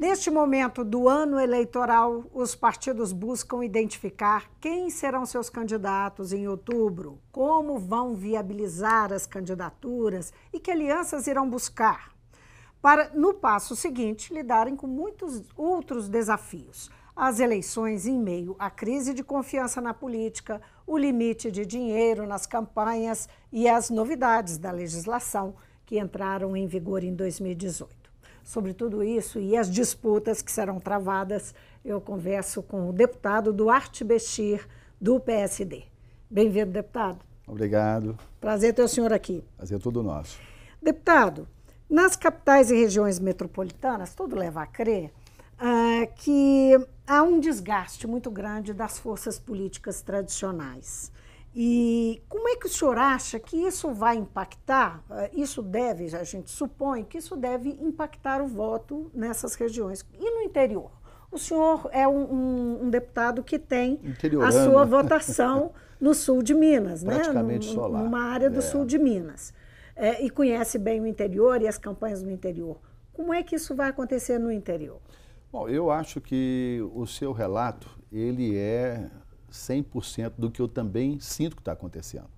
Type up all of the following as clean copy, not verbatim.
Neste momento do ano eleitoral, os partidos buscam identificar quem serão seus candidatos em outubro, como vão viabilizar as candidaturas e que alianças irão buscar, para, no passo seguinte, lidarem com muitos outros desafios. As eleições em meio à crise de confiança na política, o limite de dinheiro nas campanhas e as novidades da legislação que entraram em vigor em 2018. Sobre tudo isso e as disputas que serão travadas, eu converso com o deputado Duarte Bechir, do PSD. Bem-vindo, deputado. Obrigado. Prazer ter o senhor aqui. Prazer é todo nosso. Deputado, nas capitais e regiões metropolitanas, tudo leva a crer que há um desgaste muito grande das forças políticas tradicionais. E como é que o senhor acha que isso vai impactar? Isso deve, a gente supõe que isso deve impactar o voto nessas regiões. E no interior? O senhor é um deputado que tem a sua votação no sul de Minas, praticamente né? Só lá. Numa área do sul de Minas. E conhece bem o interior e as campanhas no interior. Como é que isso vai acontecer no interior? Bom, eu acho que o seu relato, ele é 100% do que eu também sinto que está acontecendo.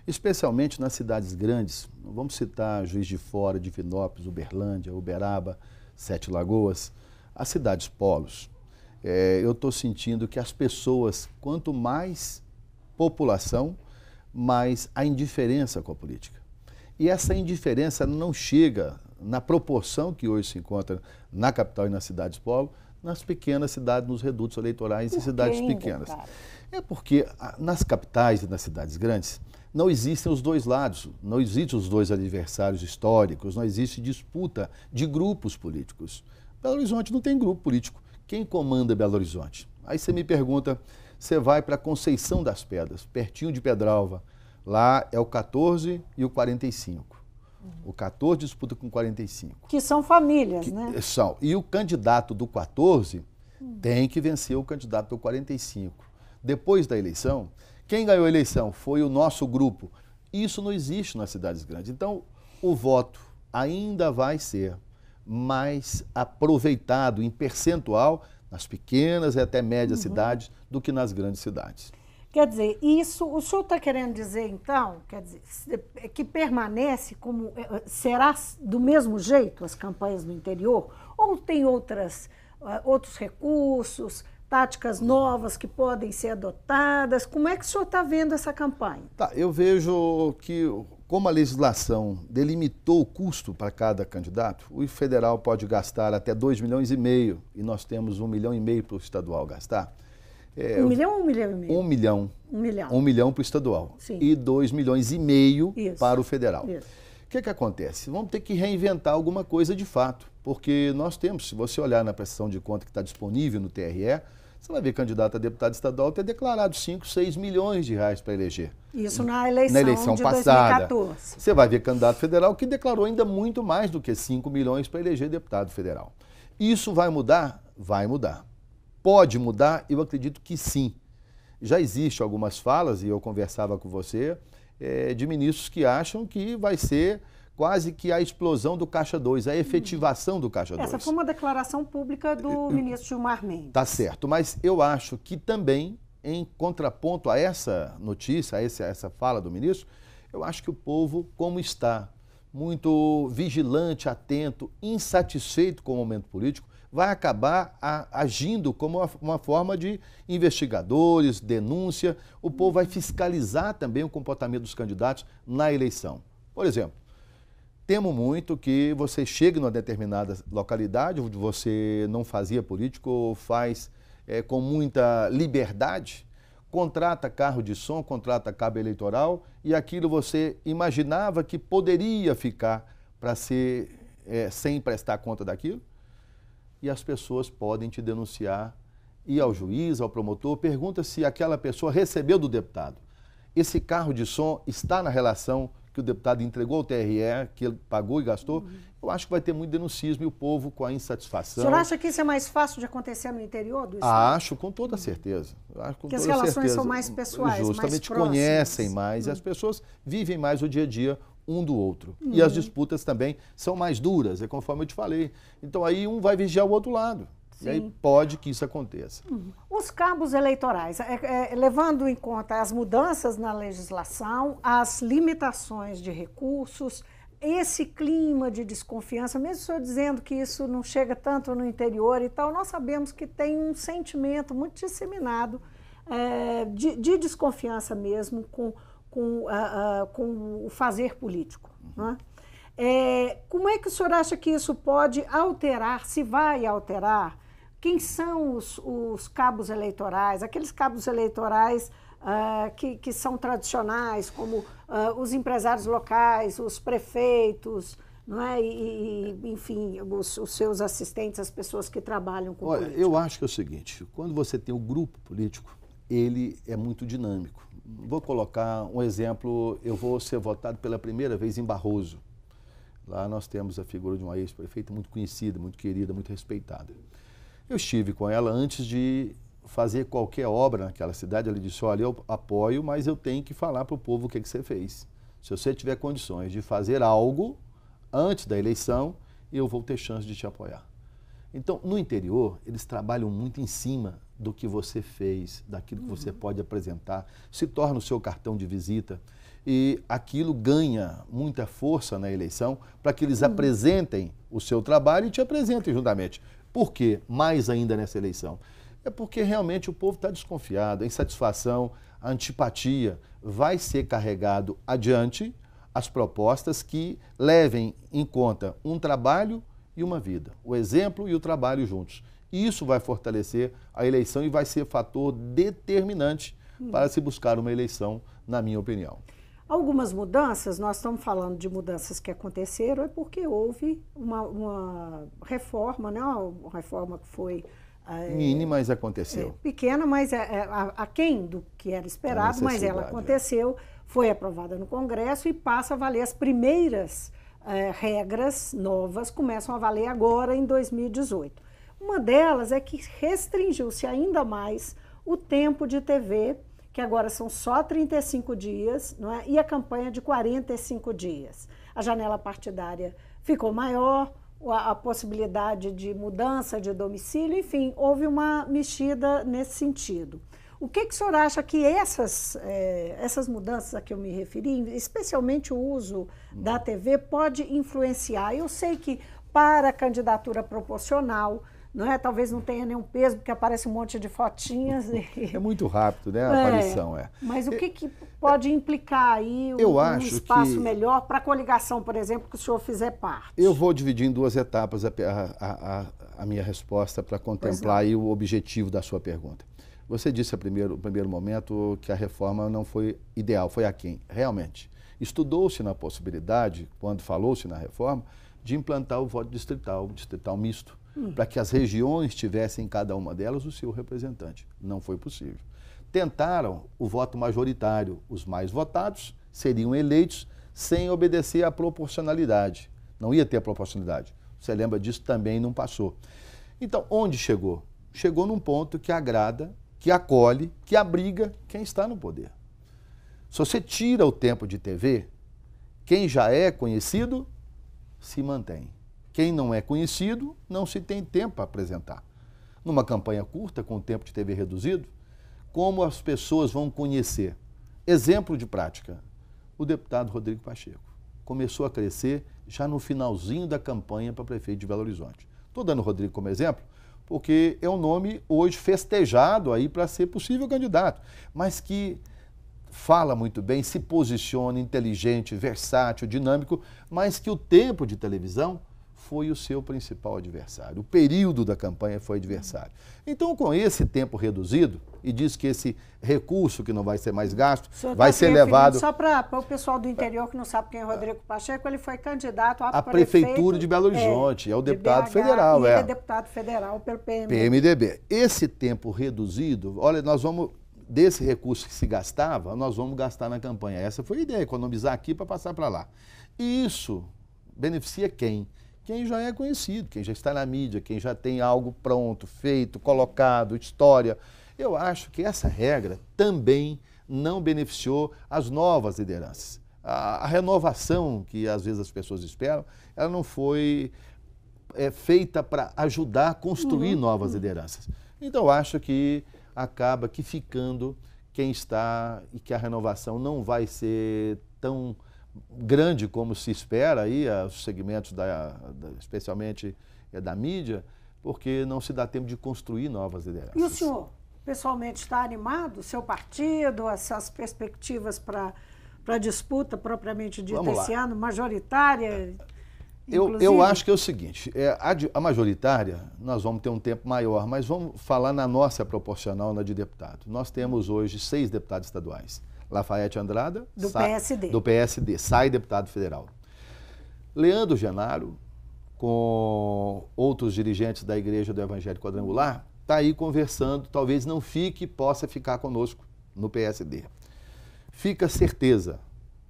Especialmente nas cidades grandes, vamos citar Juiz de Fora, Divinópolis, Uberlândia, Uberaba, Sete Lagoas, as cidades polos. Eu estou sentindo que as pessoas, quanto mais população, mais a indiferença com a política. E essa indiferença não chega na proporção que hoje se encontra na capital e nas cidades polo, nas pequenas cidades, nos redutos eleitorais em cidades pequenas. É porque nas capitais e nas cidades grandes não existem os dois lados, não existem os dois adversários históricos, não existe disputa de grupos políticos. Belo Horizonte não tem grupo político. Quem comanda Belo Horizonte? Aí você me pergunta, você vai para Conceição das Pedras, pertinho de Pedralva, lá é o 14 e o 45. O 14 disputa com 45. Que são famílias, né? São. E o candidato do 14 tem que vencer o candidato do 45. Depois da eleição, quem ganhou a eleição foi o nosso grupo. Isso não existe nas cidades grandes. Então, o voto ainda vai ser mais aproveitado em percentual nas pequenas e até médias cidades do que nas grandes cidades. Quer dizer, isso, o senhor está querendo dizer, então, quer dizer, que permanece como, será do mesmo jeito as campanhas no interior? Ou tem outros recursos, táticas novas que podem ser adotadas? Como é que o senhor está vendo essa campanha? Tá, eu vejo que, como a legislação delimitou o custo para cada candidato, o federal pode gastar até 2,5 milhões e nós temos 1,5 milhão para o estadual gastar. 1 milhão ou 1,5 milhão? 1 milhão. 1 milhão. 1 milhão para o estadual. Sim. E 2,5 milhões para o federal. Isso. O que acontece? Vamos ter que reinventar alguma coisa de fato, porque nós temos, se você olhar na prestação de conta que está disponível no TRE, você vai ver candidato a deputado estadual ter declarado 5, 6 milhões de reais para eleger. Isso na eleição de passada. 2014. Você vai ver candidato federal que declarou ainda muito mais do que 5 milhões para eleger deputado federal. Isso vai mudar? Vai mudar. Pode mudar? Eu acredito que sim. Já existem algumas falas, e eu conversava com você, de ministros que acham que vai ser quase que a explosão do Caixa 2, a efetivação do Caixa 2. Essa foi uma declaração pública do ministro Gilmar Mendes. Tá certo, mas eu acho que também, em contraponto a essa notícia, a essa fala do ministro, eu acho que o povo, como está muito vigilante, atento, insatisfeito com o momento político, vai acabar agindo como uma forma de investigadores, denúncia. O povo vai fiscalizar também o comportamento dos candidatos na eleição. Por exemplo, temo muito que você chegue numa determinada localidade, onde você não fazia político ou faz com muita liberdade, contrata carro de som, contrata cabo eleitoral e aquilo você imaginava que poderia ficar para ser sem prestar conta daquilo. E as pessoas podem te denunciar, ir ao juiz, ao promotor, pergunta se aquela pessoa recebeu do deputado. Esse carro de som está na relação que o deputado entregou ao TRE, que ele pagou e gastou? Eu acho que vai ter muito denuncismo e o povo com a insatisfação. O senhor acha que isso é mais fácil de acontecer no interior do estado? Acho, com toda certeza. Porque as relações são mais pessoais, justamente mais conhecem próximas. mais e as pessoas vivem mais o dia a dia um do outro. E as disputas também são mais duras, é conforme eu te falei. Então aí um vai vigiar o outro lado. Sim. E aí pode que isso aconteça. Os cabos eleitorais, levando em conta as mudanças na legislação, as limitações de recursos, esse clima de desconfiança, mesmo o senhor dizendo que isso não chega tanto no interior e tal, nós sabemos que tem um sentimento muito disseminado de desconfiança mesmo com o fazer político. Né? Como é que o senhor acha que isso pode alterar, se vai alterar? Quem são os cabos eleitorais, aqueles cabos eleitorais que são tradicionais, como os empresários locais, os prefeitos, não é? Enfim, os seus assistentes, as pessoas que trabalham com política? Eu acho que é o seguinte, quando você tem um grupo político, ele é muito dinâmico. Vou colocar um exemplo, eu vou ser votado pela primeira vez em Barroso. Lá nós temos a figura de uma ex-prefeita muito conhecida, muito querida, muito respeitada. Eu estive com ela antes de fazer qualquer obra naquela cidade. Ela disse, olha, eu apoio, mas eu tenho que falar para o povo o que você fez. Se você tiver condições de fazer algo antes da eleição, eu vou ter chance de te apoiar. Então, no interior, eles trabalham muito em cima do que você fez, daquilo que você pode apresentar, se torna o seu cartão de visita e aquilo ganha muita força na eleição para que eles apresentem o seu trabalho e te apresentem juntamente. Por quê? Mais ainda nessa eleição. É porque realmente o povo está desconfiado, a insatisfação, a antipatia. Vai ser carregado adiante as propostas que levem em conta um trabalho e uma vida, o exemplo e o trabalho juntos. E isso vai fortalecer a eleição e vai ser fator determinante para se buscar uma eleição, na minha opinião. Algumas mudanças, nós estamos falando de mudanças que aconteceram, é porque houve uma reforma, né? Uma reforma que foi... mínima, mas aconteceu. Pequena, mas aquém do que era esperado, mas ela aconteceu, foi aprovada no Congresso e passa a valer as primeiras regras novas, começam a valer agora em 2018. Uma delas é que restringiu-se ainda mais o tempo de TV, que agora são só 35 dias, não é? E a campanha de 45 dias. A janela partidária ficou maior, a possibilidade de mudança de domicílio, enfim, houve uma mexida nesse sentido. O que o senhor acha que essas mudanças a que eu me referi, especialmente o uso da TV, pode influenciar? Eu sei que para a candidatura proporcional, não é? Talvez não tenha nenhum peso, porque aparece um monte de fotinhas. É muito rápido, né, a aparição. Mas o que pode implicar aí um espaço melhor para a coligação, por exemplo, que o senhor fizer parte? Eu vou dividir em duas etapas a minha resposta para contemplar aí o objetivo da sua pergunta. Você disse no primeiro momento que a reforma não foi ideal, foi aquém. Realmente, estudou-se na possibilidade, quando falou-se na reforma, de implantar o voto distrital misto, para que as regiões tivessem em cada uma delas o seu representante. Não foi possível. Tentaram o voto majoritário. Os mais votados seriam eleitos sem obedecer à proporcionalidade. Não ia ter a proporcionalidade. Você lembra disso? Também não passou. Então, onde chegou? Chegou num ponto que agrada, que acolhe, que abriga quem está no poder. Se você tira o tempo de TV, quem já é conhecido se mantém. Quem não é conhecido, não se tem tempo para apresentar. Numa campanha curta, com o tempo de TV reduzido, como as pessoas vão conhecer? Exemplo de prática, o deputado Rodrigo Pacheco começou a crescer já no finalzinho da campanha para prefeito de Belo Horizonte. Estou dando o Rodrigo como exemplo, porque é um nome hoje festejado aí para ser possível candidato, mas que fala muito bem, se posiciona, inteligente, versátil, dinâmico, mas que o tempo de televisão foi o seu principal adversário. O período da campanha foi adversário. Então, com esse tempo reduzido, e diz que esse recurso que não vai ser mais gasto, vai ser levado... Só para o pessoal do interior que não sabe quem é Rodrigo Pacheco, ele foi candidato à prefeitura de Belo Horizonte, é o deputado federal. Ele é deputado federal pelo PMDB. Esse tempo reduzido, olha, nós vamos... Desse recurso que se gastava, nós vamos gastar na campanha. Essa foi a ideia, economizar aqui para passar para lá. E isso beneficia quem? Quem já é conhecido, quem já está na mídia, quem já tem algo pronto, feito, colocado, história. Eu acho que essa regra também não beneficiou as novas lideranças. a renovação que às vezes as pessoas esperam, ela não foi feita para ajudar a construir novas lideranças. Então, eu acho que acaba que ficando quem está e que a renovação não vai ser tão grande como se espera aí, os segmentos, especialmente da mídia, porque não se dá tempo de construir novas lideranças. E o senhor, pessoalmente, está animado? Seu partido, essas perspectivas para a disputa propriamente dita esse ano, majoritária? Eu acho que é o seguinte, a majoritária, nós vamos ter um tempo maior, mas vamos falar na nossa proporcional, na de deputado. Nós temos hoje 6 deputados estaduais. Lafayette Andrada, do PSD, sai deputado federal. Leandro Genaro, com outros dirigentes da Igreja do Evangelho Quadrangular, está aí conversando, talvez não fique, possa ficar conosco no PSD. Fica certeza,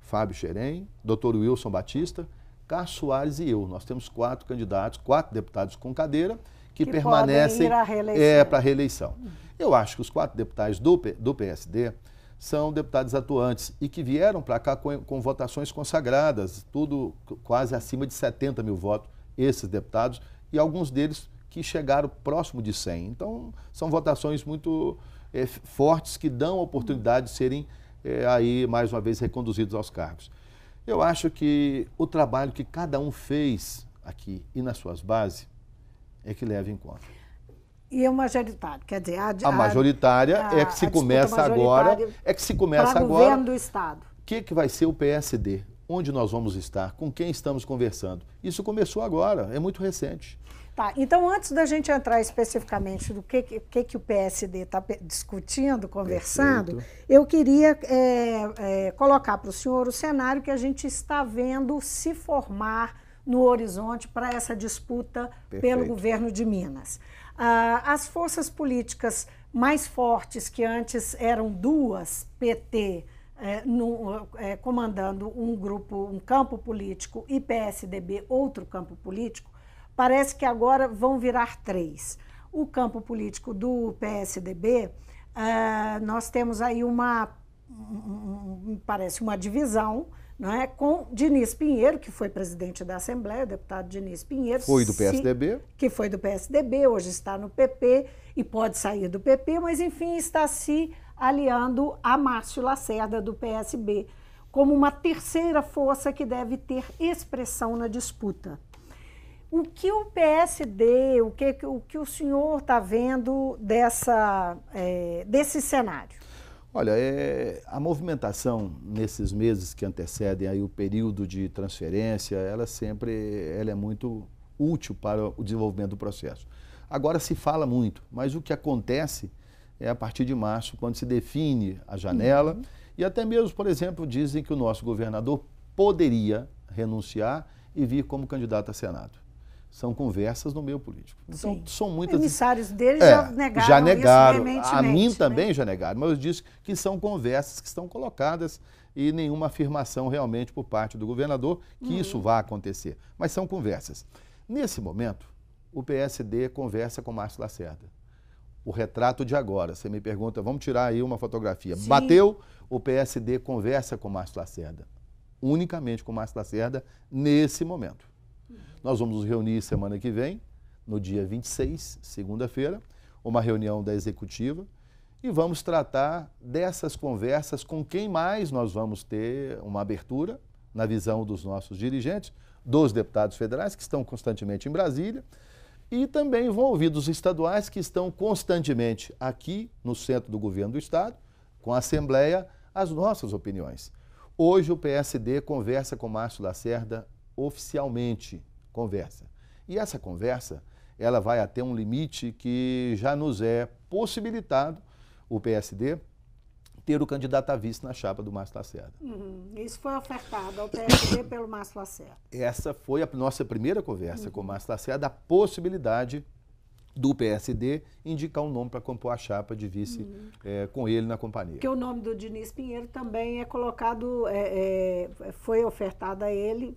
Fábio Xerém, Dr. Wilson Batista, Cássio Soares e eu. Nós temos 4 candidatos, 4 deputados com cadeira, que permanecem para a reeleição. Eu acho que os 4 deputados do PSD são deputados atuantes e que vieram para cá com votações consagradas, tudo quase acima de 70 mil votos, esses deputados, e alguns deles que chegaram próximo de 100. Então, são votações muito fortes que dão a oportunidade de serem aí, mais uma vez, reconduzidos aos cargos. Eu acho que o trabalho que cada um fez aqui e nas suas bases é que leva em conta. E o majoritário, quer dizer, a majoritária é que se começa agora, para o governo do Estado. O que vai ser o PSD? Onde nós vamos estar? Com quem estamos conversando? Isso começou agora, é muito recente. Tá, então antes da gente entrar especificamente do que o PSD está discutindo, conversando, perfeito, eu queria colocar para o senhor o cenário que a gente está vendo se formar no horizonte para essa disputa pelo governo de Minas. As forças políticas mais fortes, que antes eram 2, PT, comandando um campo político, e PSDB, outro campo político, parece que agora vão virar 3. O campo político do PSDB, nós temos aí parece uma divisão, não é? Com Diniz Pinheiro, que foi presidente da Assembleia, o deputado Diniz Pinheiro. Foi do PSDB. Que foi do PSDB, hoje está no PP e pode sair do PP, mas enfim está se aliando a Márcio Lacerda do PSB, como uma terceira força que deve ter expressão na disputa. O que o PSD, o que o senhor está vendo desse cenário? Olha, a movimentação nesses meses que antecedem aí o período de transferência, ela é muito útil para o desenvolvimento do processo. Agora se fala muito, mas o que acontece é a partir de março, quando se define a janela, e até mesmo, por exemplo, dizem que o nosso governador poderia renunciar e vir como candidato a Senado. São conversas no meio político. Então, são muitas... Emissários deles já negaram isso a mim também já negaram, mas eu disse que são conversas que estão colocadas e nenhuma afirmação realmente por parte do governador que isso vá acontecer. Mas são conversas. Nesse momento, o PSD conversa com Márcio Lacerda. O retrato de agora, você me pergunta, vamos tirar aí uma fotografia. Sim. Bateu, o PSD conversa com Márcio Lacerda. Unicamente com Márcio Lacerda nesse momento. Nós vamos nos reunir semana que vem, no dia 26, segunda-feira, uma reunião da executiva, e vamos tratar dessas conversas com quem mais nós vamos ter uma abertura, na visão dos nossos dirigentes, dos deputados federais, que estão constantemente em Brasília, e também vão ouvir dos estaduais, que estão constantemente aqui no centro do governo do Estado, com a Assembleia, as nossas opiniões. Hoje o PSD conversa com Márcio Lacerda oficialmente, conversa. E essa conversa, ela vai até um limite que já nos é possibilitado, o PSD, ter o candidato a vice na chapa do Márcio Lacerda. Isso foi ofertado ao PSD pelo Márcio Lacerda. Essa foi a nossa primeira conversa com o Márcio Lacerda, a possibilidade do PSD indicar um nome para compor a chapa de vice com ele na companhia. Porque o nome do Diniz Pinheiro também é colocado, foi ofertado a ele,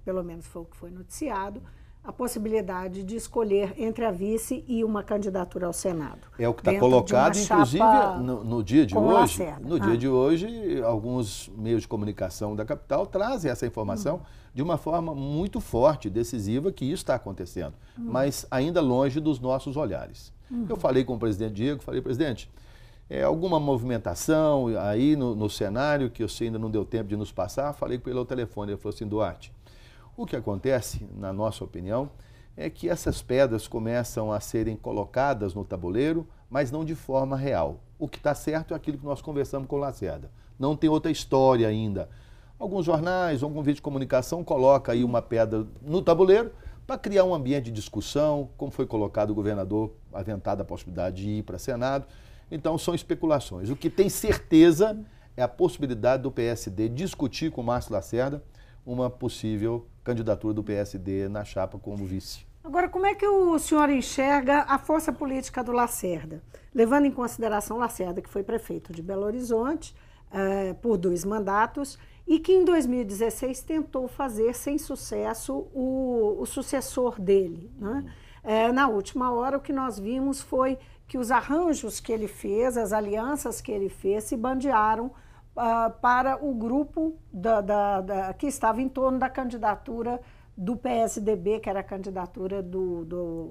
pelo menos foi o que foi noticiado, a possibilidade de escolher entre a vice e uma candidatura ao Senado. É o que está colocado, inclusive, no dia de hoje. No dia de hoje, alguns meios de comunicação da capital trazem essa informação de uma forma muito forte, decisiva, que isso está acontecendo, mas ainda longe dos nossos olhares. Eu falei com o presidente Diego, falei, presidente, alguma movimentação aí no cenário que você ainda não deu tempo de nos passar? Falei com ele ao telefone, ele falou assim, Duarte, o que acontece, na nossa opinião, é que essas pedras começam a serem colocadas no tabuleiro, mas não de forma real. O que está certo é aquilo que nós conversamos com o Lacerda. Não tem outra história ainda. Alguns jornais, algum vídeo de comunicação coloca aí uma pedra no tabuleiro para criar um ambiente de discussão, como foi colocado o governador, aventada a possibilidade de ir para o Senado. Então, são especulações. O que tem certeza é a possibilidade do PSD discutir com o Márcio Lacerda uma possível candidatura do PSD na chapa como vice. Agora, como é que o senhor enxerga a força política do Lacerda? Levando em consideração Lacerda, que foi prefeito de Belo Horizonte por 2 mandatos e que em 2016 tentou fazer sem sucesso o sucessor dele, né? Na última hora, o que nós vimos foi que os arranjos que ele fez, as alianças que ele fez, se bandearam para o grupo que estava em torno da candidatura do PSDB, que era a candidatura do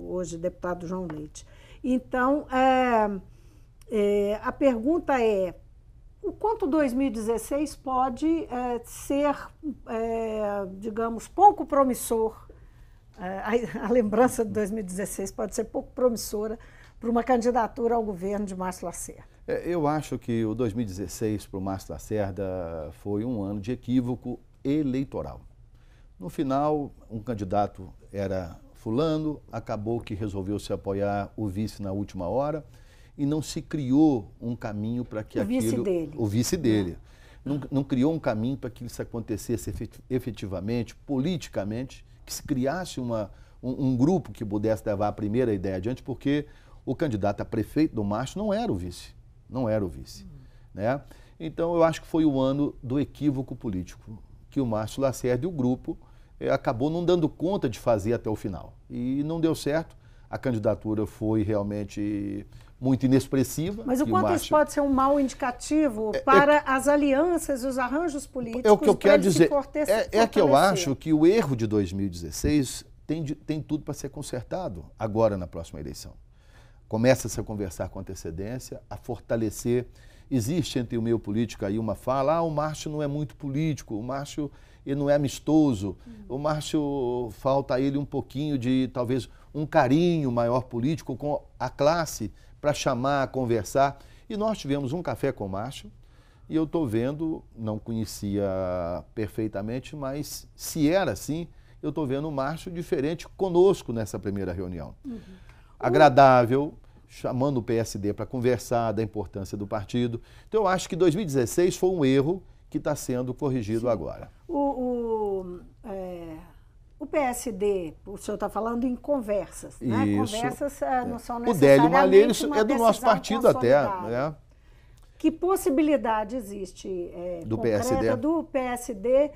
hoje deputado João Leite. Então, a pergunta é, o quanto 2016 pode ser, digamos, pouco promissor, a lembrança de 2016 pode ser pouco promissora para uma candidatura ao governo de Márcio Lacerda? Eu acho que o 2016 para o Márcio Lacerda foi um ano de equívoco eleitoral. No final, um candidato era fulano, acabou que resolveu se apoiar o vice na última hora e não se criou um caminho para que o vice dele. Não criou um caminho para que isso acontecesse efetivamente, politicamente, que se criasse um grupo que pudesse levar a primeira ideia adiante, porque o candidato a prefeito do Márcio não era o vice. Não era o vice. Né? Então, eu acho que foi o ano do equívoco político, que o Márcio Lacerda e o grupo acabou não dando conta de fazer até o final. E não deu certo, a candidatura foi realmente muito inexpressiva. Mas o quanto isso pode ser um mau indicativo para as alianças e os arranjos políticos? O que eu quero dizer é que eu acho que o erro de 2016 tem tudo para ser consertado agora na próxima eleição. Começa-se a conversar com antecedência, a fortalecer. Existe entre o meio político aí uma fala, o Márcio não é muito político, o Márcio ele não é amistoso, o Márcio falta a ele um pouquinho de, talvez, um carinho maior político com a classe para chamar, conversar. E nós tivemos um café com o Márcio e eu estou vendo, não conhecia perfeitamente, mas se era assim, eu estou vendo o Márcio diferente conosco nessa primeira reunião. Agradável, chamando o PSD para conversar da importância do partido. Então, eu acho que 2016 foi um erro que está sendo corrigido agora. O PSD, o senhor está falando em conversas, né? Isso. Conversas não são necessariamente o Délio Malheiros é do nosso partido até. Que possibilidade existe do PSD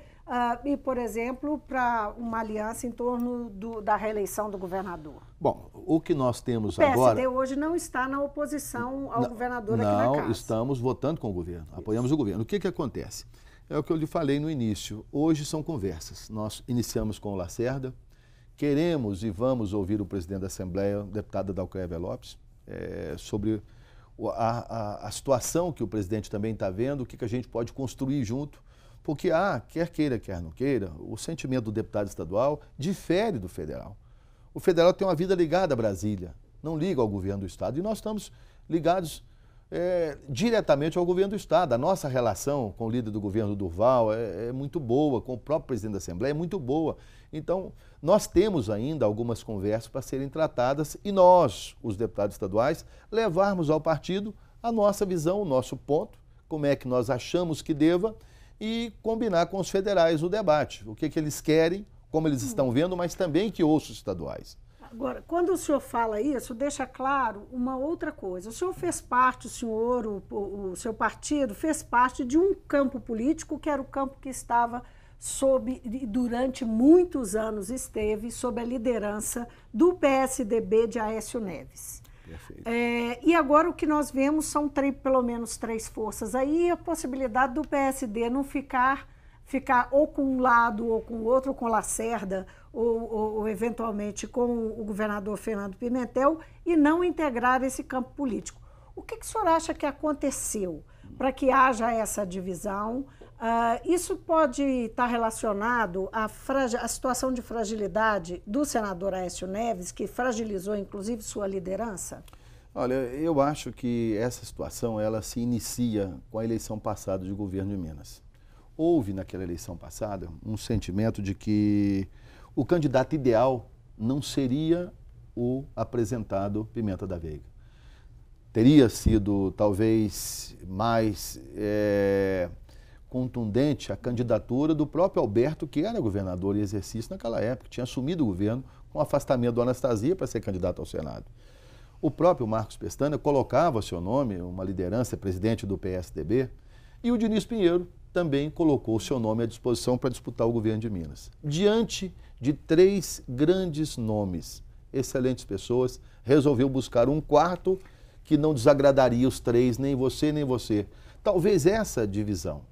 e, por exemplo, para uma aliança em torno da reeleição do governador? Bom, o que nós temos agora... O PSD hoje não está na oposição ao governador aqui na casa. Não, estamos votando com o governo, apoiamos o governo. O que acontece? É o que eu lhe falei no início. Hoje são conversas. Nós iniciamos com o Lacerda, queremos e vamos ouvir o presidente da Assembleia, o deputado Adalclévia Lopes, sobre a situação que o presidente também está vendo, o que a gente pode construir junto, porque, quer queira, quer não queira, o sentimento do deputado estadual difere do federal. O federal tem uma vida ligada a Brasília, não liga ao governo do estado, e nós estamos ligados diretamente ao governo do estado. A nossa relação com o líder do governo, Durval, é muito boa, com o próprio presidente da Assembleia é muito boa. Então, nós temos ainda algumas conversas para serem tratadas e nós, os deputados estaduais, levarmos ao partido a nossa visão, o nosso ponto, como é que nós achamos que deva e combinar com os federais o debate, o que eles querem, como eles estão vendo, mas também que ouçam os estaduais. Agora, quando o senhor fala isso, deixa claro uma outra coisa. O senhor fez parte, o seu partido fez parte de um campo político que era o campo que estava durante muitos anos esteve sob a liderança do PSDB de Aécio Neves. E agora o que nós vemos são pelo menos 3 forças. Aí a possibilidade do PSD não ficar ou com um lado ou com o outro, ou com Lacerda, ou eventualmente com o governador Fernando Pimentel, e não integrar esse campo político. O que o senhor acha que aconteceu para que haja essa divisão? Isso pode estar relacionado à situação de fragilidade do senador Aécio Neves, que fragilizou inclusive sua liderança? Olha, eu acho que essa situação ela se inicia com a eleição passada de governo de Minas. Houve naquela eleição passada um sentimento de que o candidato ideal não seria o apresentado Pimenta da Veiga. Teria sido talvez mais contundente a candidatura do próprio Alberto, que era governador em exercício naquela época, tinha assumido o governo com o afastamento do Anastasia para ser candidato ao Senado. O próprio Marcos Pestana colocava seu nome, uma liderança, presidente do PSDB, e o Diniz Pinheiro também colocou o seu nome à disposição para disputar o governo de Minas. Diante de 3 grandes nomes, excelentes pessoas, resolveu buscar um quarto que não desagradaria os 3, nem você, nem você. Talvez essa divisão,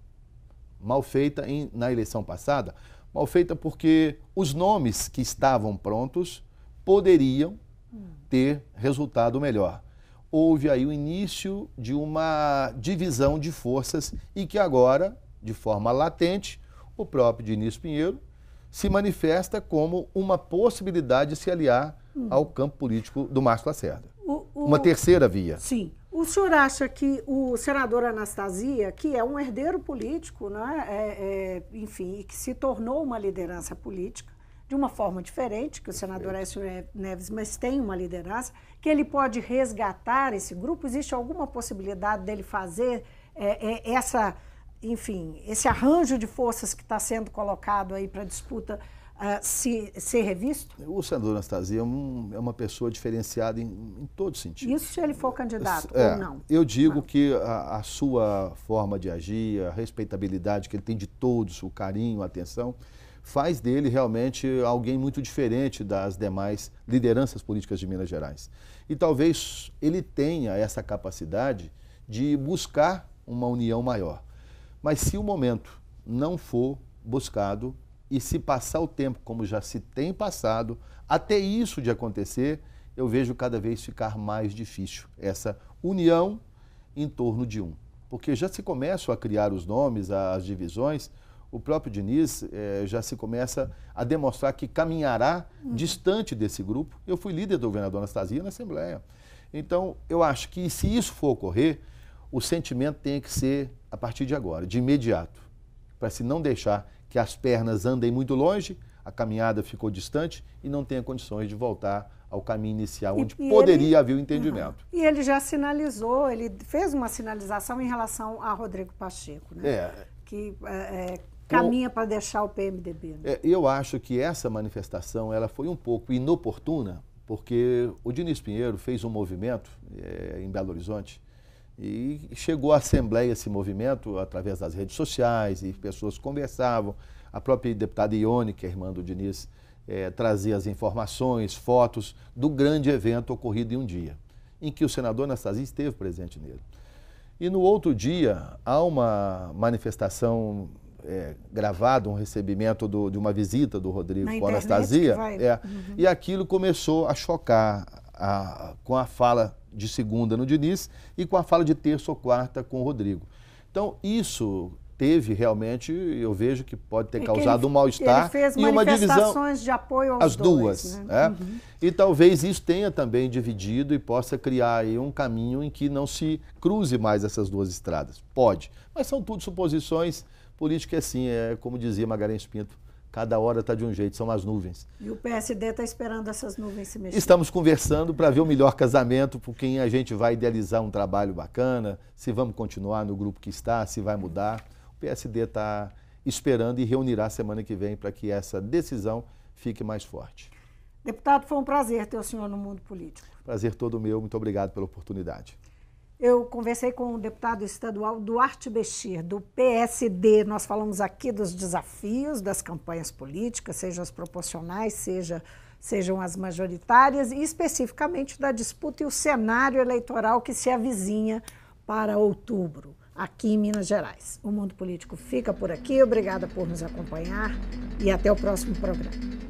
mal feita na eleição passada, mal feita porque os nomes que estavam prontos poderiam ter resultado melhor. Houve aí o início de uma divisão de forças e que agora, de forma latente, o próprio Diniz Pinheiro se manifesta como uma possibilidade de se aliar ao campo político do Márcio Lacerda. Uma terceira via. Sim. O senhor acha que o senador Anastasia, que é um herdeiro político, né, enfim, e que se tornou uma liderança política, de uma forma diferente que o senador Aécio Neves, mas tem uma liderança, que ele pode resgatar esse grupo? Existe alguma possibilidade dele fazer esse arranjo de forças que está sendo colocado aí para disputa ser revisto? O senador Anastasia é uma pessoa diferenciada em todo sentido. Isso se ele for candidato ou não? Eu digo que a sua forma de agir, a respeitabilidade que ele tem de todos, o carinho, a atenção, faz dele realmente alguém muito diferente das demais lideranças políticas de Minas Gerais. E talvez ele tenha essa capacidade de buscar uma união maior. Mas se o momento não for buscado e se passar o tempo como já se tem passado, até isso de acontecer, eu vejo cada vez ficar mais difícil essa união em torno de um. Porque já se começam a criar os nomes, as divisões. O próprio Diniz já se começa a demonstrar que caminhará distante desse grupo. Eu fui líder do governador Anastasia na Assembleia. Então, eu acho que se isso for ocorrer, o sentimento tem que ser a partir de agora, de imediato, para se não deixar que as pernas andem muito longe, a caminhada ficou distante e não tenha condições de voltar ao caminho inicial, onde poderia haver o entendimento. E ele já sinalizou, ele fez uma sinalização em relação a Rodrigo Pacheco, né? Que caminha para deixar o PMDB. Né? Eu acho que essa manifestação ela foi um pouco inoportuna, porque o Diniz Pinheiro fez um movimento em Belo Horizonte e chegou à Assembleia esse movimento através das redes sociais e pessoas conversavam. A própria deputada Ione, que é irmã do Diniz, trazia as informações, fotos do grande evento ocorrido em um dia, em que o senador Anastasia esteve presente nele. E no outro dia, há uma manifestação gravada, um recebimento de uma visita do Rodrigo com a Anastasia, e aquilo começou a chocar com a fala de segunda no Diniz e com a fala de terça ou quarta com o Rodrigo. Então, isso teve realmente, eu vejo que pode ter causado um mal-estar e uma divisão. Manifestações de apoio aos duas. Né? E talvez isso tenha também dividido e possa criar aí um caminho em que não se cruze mais essas duas estradas. Pode, mas são tudo suposições. Política é assim, como dizia Magalhães Pinto, cada hora está de um jeito, são as nuvens. E o PSD está esperando essas nuvens se mexer. Estamos conversando para ver o melhor casamento, por quem a gente vai idealizar um trabalho bacana, se vamos continuar no grupo que está, se vai mudar. O PSD está esperando e reunirá semana que vem para que essa decisão fique mais forte. Deputado, foi um prazer ter o senhor no mundo político. Prazer todo meu, muito obrigado pela oportunidade. Eu conversei com o deputado estadual Duarte Bechir, do PSD. Nós falamos aqui dos desafios das campanhas políticas, sejam as proporcionais, sejam as majoritárias, e especificamente da disputa e o cenário eleitoral que se avizinha para outubro, aqui em Minas Gerais. O Mundo Político fica por aqui. Obrigada por nos acompanhar e até o próximo programa.